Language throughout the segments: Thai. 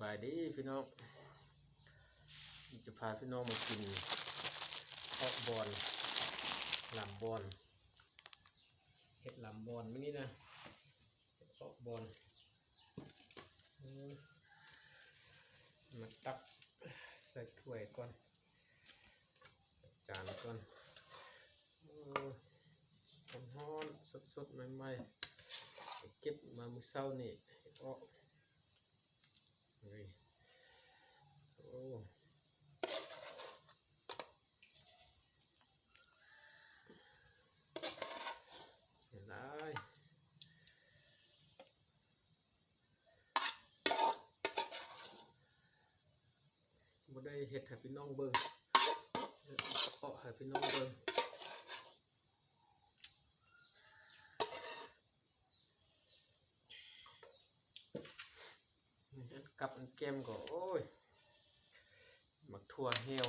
ายดีพี่น้องจะพาพี่น้องมากินเพาะบอลลำบอลเห็ดลำบอลไม่นี่นะเพาะบอลมาตักใส่ถ้วยก่อนจานก่อนร้อนสดๆใหม่ๆเก็บมามื้อเช้านี่เห็ดเพาะโอ้เห็นไรบ่ได้เห็ดให้พี่น้องเบิ่งเพาะให้พี่น้องเบิ่งกับอันแก้มก็โอ้ยหมักถั่วแห้ว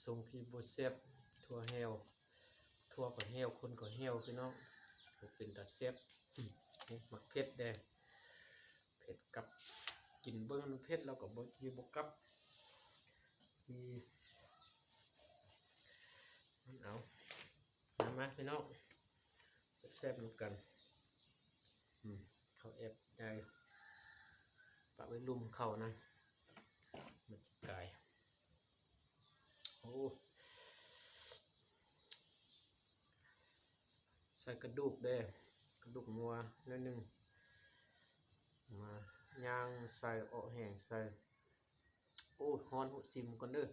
ทรงพี่บ่แซ่บถั่วแห้วถั่วก็แห้วคนก็แห้วพี่น้องเป็นตาแซ่บหมักเผ็ดแดงเผ็ดกับกินเบิ่งมันเผ็ดแล้วก็บ่มีบ่กับมีเอามาพี่น้องแซ่บๆเหมือนกันเขาแอบได้ปะไว้ลุมเขานะมันกายโอ้ใส่กระดูกได้กระดูกงัวนิดนึงมาย่างใส่ออกแห้งใส่โอ้ฮ้อนหัวซิมก่อนเด้อ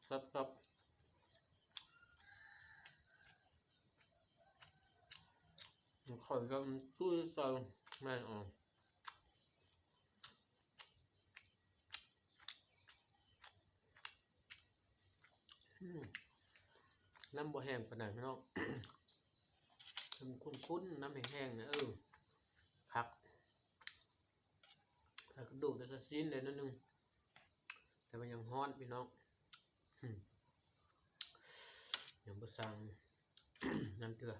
ครับขอกับตู้ใส่แม่ออกน้ำบ่แห้งปานใดพี่น้องน้ำคุ้นๆน้ำแห้งๆนะคักถ้ากระดูกจะซีนเลยนิดนึงแต่มันยังฮ้อนพี่น้องยังบ่สั่งน้ำเกลือ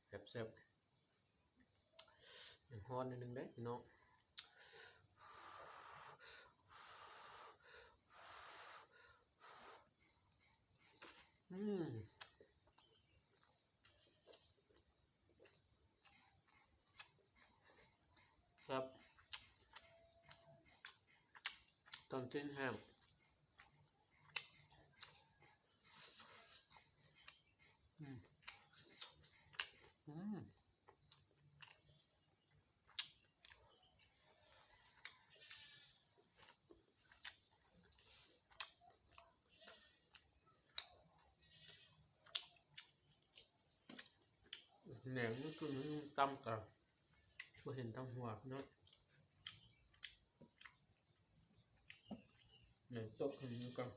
แซ่บๆยังฮ้อนนิดนึงได้พี่น้องครับตอนชิ้นแห้งแหนมนี่คือตำกับบ่เห็นตำหัวเนาะแหนมตกขึ้นนี้ก่อน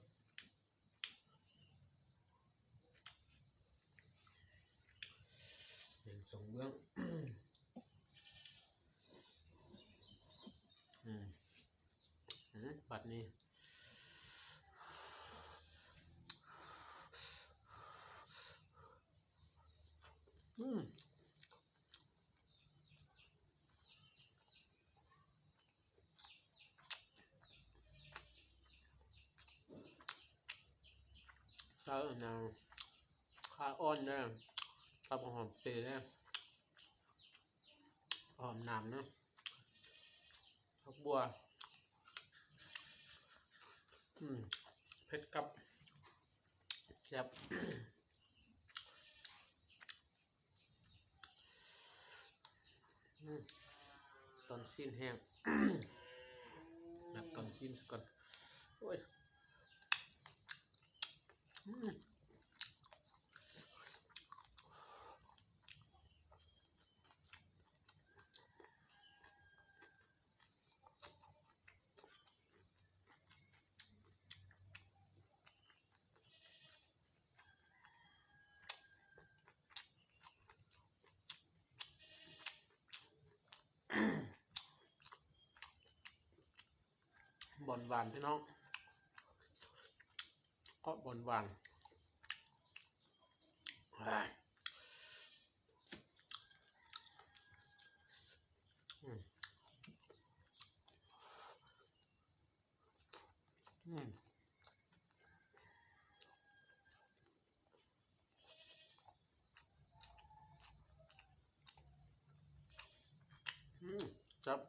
แหนมสองเบื้องปัดนี้ใส่แนวขาอ่อนเนี่ยตับหอมเปรี้ยวเนี่ยหอมน้ำเนาะผักบัวเผ็ดกับแซ่บตอนซีนแห้งแบบตอนซีนสักก่อนโอ้ยบอนหวานพี่น้อง ก็บนหวานอืมอืมครับ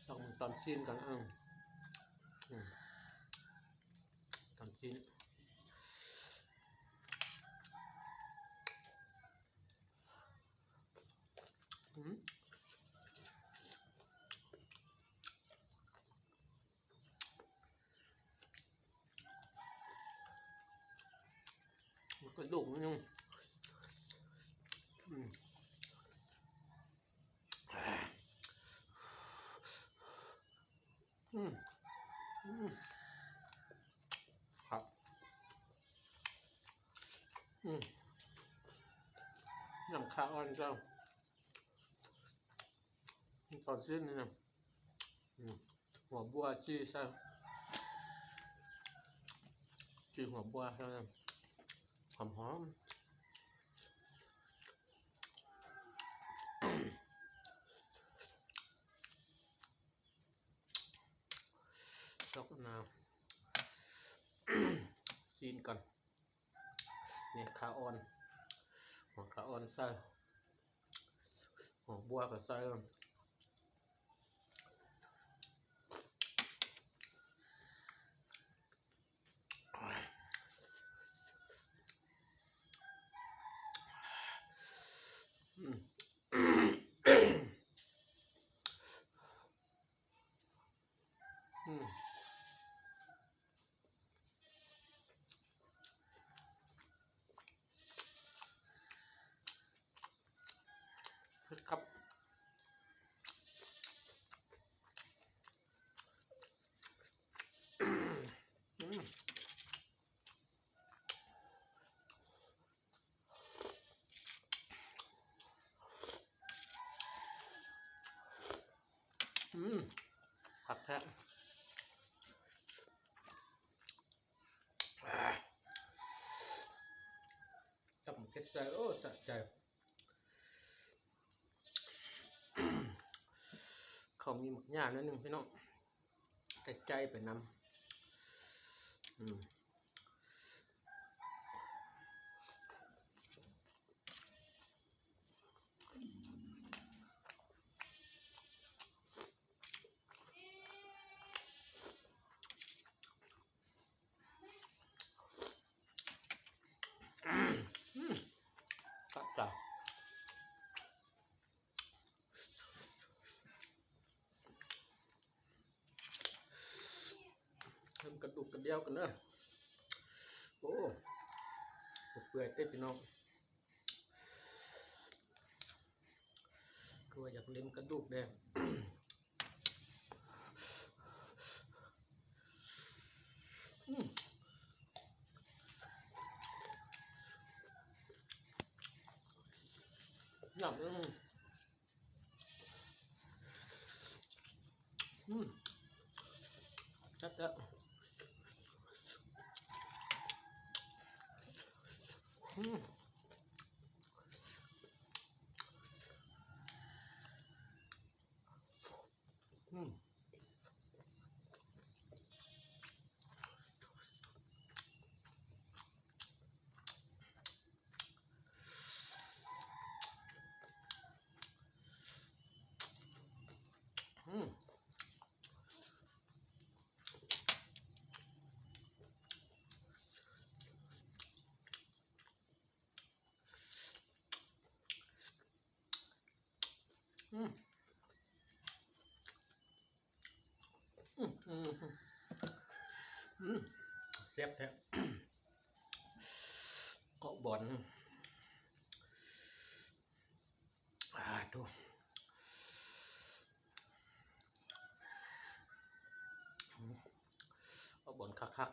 ต้องตอนซีนก่อนตอนซีนมันก็ดุนิดนึงครับน้ำข้าวอ่อนเจ้าตอนซีนนี่นะหัวบัวจี้ใส่จี้หัวบัวใส่หอมหอมแล้วก็น้ำซีนก่อนเนี่ยข้าวอ่อนหัวข้าวอ่อนใส่หัวบัวก็ใส่ครับผักแท้จับเก็ดใจโอ้สะใจเขามีหมักหญ้านิดนึงพี่น้องแต่ใจไปนำสะใจทำกระดูกกระเดี่ยวกันเนอะโอ้เปื่อยเต้พี่น้องก็อยากเล่นกระดูกแดงหนักชัดแล้วเสียบแท้ก็บอลดูก็บอลคัก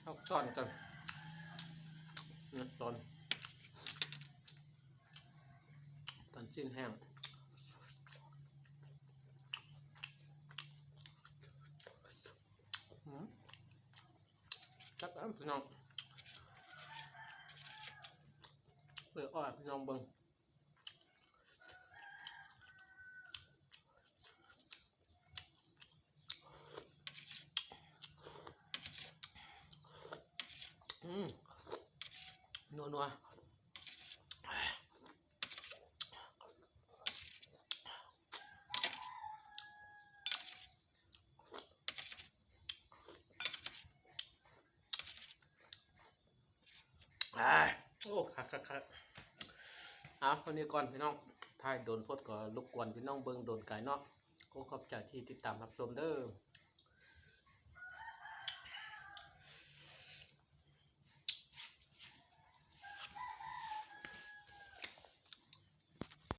เอาตอนกันนะตอนจิ้นแห้งจับพี่น้องเปลือกอ่อนพี่น้องเบิ่งนัวโอ้คักวันนี้ก่อนพี่น้องถ้าโดนพดก็รบกวนพี่น้องเบิ่งโดนไก่เนาะก็ขอบใจที่ติดตามรับชมเด้อ